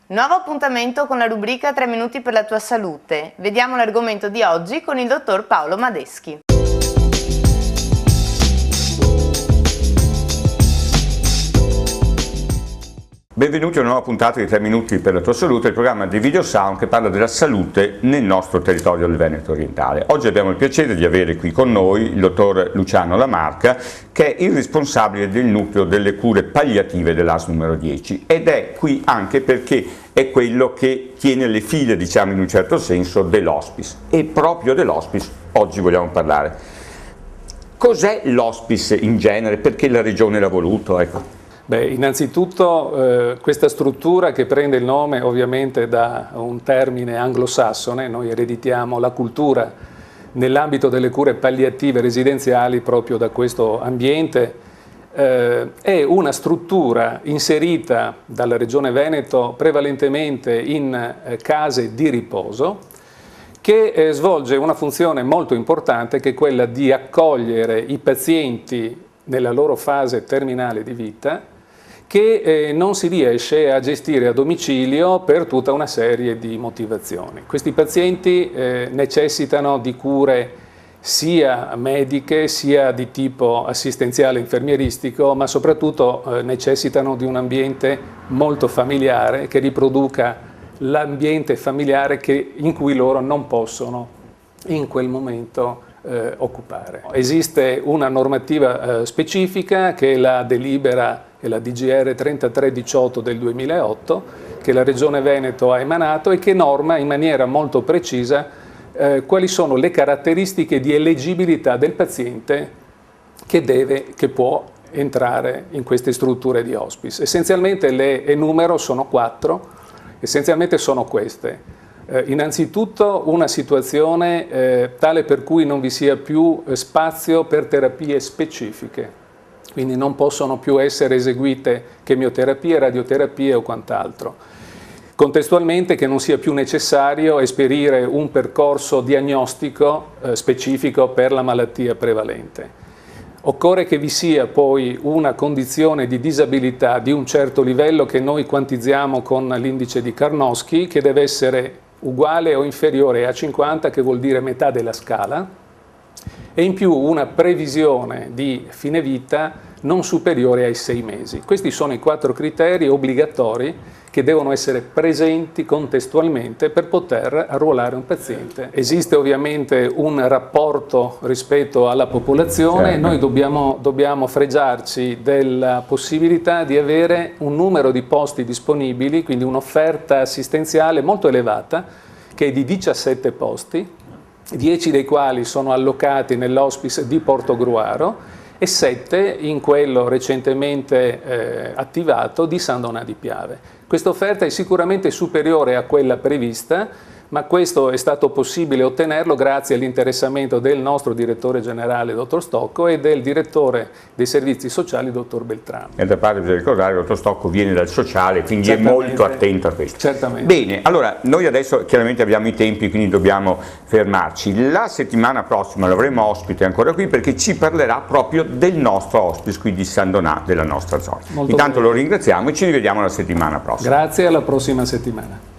Nuovo appuntamento con la rubrica 3 minuti per la tua salute. Vediamo l'argomento di oggi con il dottor Paolo Madeschi. Benvenuti a una nuova puntata di 3 minuti per la tua salute, il programma di Videosound che parla della salute nel nostro territorio del Veneto orientale. Oggi abbiamo il piacere di avere qui con noi il dottor Luciano Lamarca, che è il responsabile del nucleo delle cure palliative dell'ASL numero 10 ed è qui anche perché è quello che tiene le file, diciamo in un certo senso, dell'hospice, e proprio dell'hospice oggi vogliamo parlare. Cos'è l'hospice in genere? Perché la regione l'ha voluto? Ecco. Beh, innanzitutto questa struttura, che prende il nome ovviamente da un termine anglosassone, noi ereditiamo la cultura nell'ambito delle cure palliative residenziali proprio da questo ambiente, è una struttura inserita dalla Regione Veneto prevalentemente in case di riposo, che svolge una funzione molto importante, che è quella di accogliere i pazienti nella loro fase terminale di vita, che non si riesce a gestire a domicilio per tutta una serie di motivazioni. Questi pazienti necessitano di cure sia mediche, sia di tipo assistenziale infermieristico, ma soprattutto necessitano di un ambiente molto familiare che riproduca l'ambiente familiare in cui loro non possono in quel momento occupare. Esiste una normativa specifica che è la delibera e la DGR 3318 del 2008 che la Regione Veneto ha emanato e che norma in maniera molto precisa quali sono le caratteristiche di eleggibilità del paziente che può entrare in queste strutture di hospice. Essenzialmente le enumero, sono 4, essenzialmente sono queste. Innanzitutto una situazione tale per cui non vi sia più spazio per terapie specifiche, quindi non possono più essere eseguite chemioterapie, radioterapie o quant'altro. Contestualmente che non sia più necessario esperire un percorso diagnostico specifico per la malattia prevalente. Occorre che vi sia poi una condizione di disabilità di un certo livello che noi quantizziamo con l'indice di Karnowski, che deve essere uguale o inferiore a 50, che vuol dire metà della scala, e in più una previsione di fine vita non superiore ai 6 mesi. Questi sono i 4 criteri obbligatori che devono essere presenti contestualmente per poter arruolare un paziente. Esiste ovviamente un rapporto rispetto alla popolazione, e noi dobbiamo fregiarci della possibilità di avere un numero di posti disponibili, quindi un'offerta assistenziale molto elevata, che è di 17 posti, 10 dei quali sono allocati nell'hospice di Portogruaro e 7 in quello recentemente attivato di San Donà di Piave. Questa offerta è sicuramente superiore a quella prevista, ma questo è stato possibile ottenerlo grazie all'interessamento del nostro direttore generale, dottor Stocco, e del direttore dei servizi sociali, dottor Beltramo. E da parte bisogna ricordare che il dottor Stocco viene dal sociale, quindi è molto attento a questo. Certamente. Bene, allora noi adesso chiaramente abbiamo i tempi, quindi dobbiamo fermarci. La settimana prossima l'avremo ospite ancora qui perché ci parlerà proprio del nostro hospice qui di San Donà, della nostra zona. Intanto lo ringraziamo e ci rivediamo la settimana prossima. Grazie, alla prossima settimana.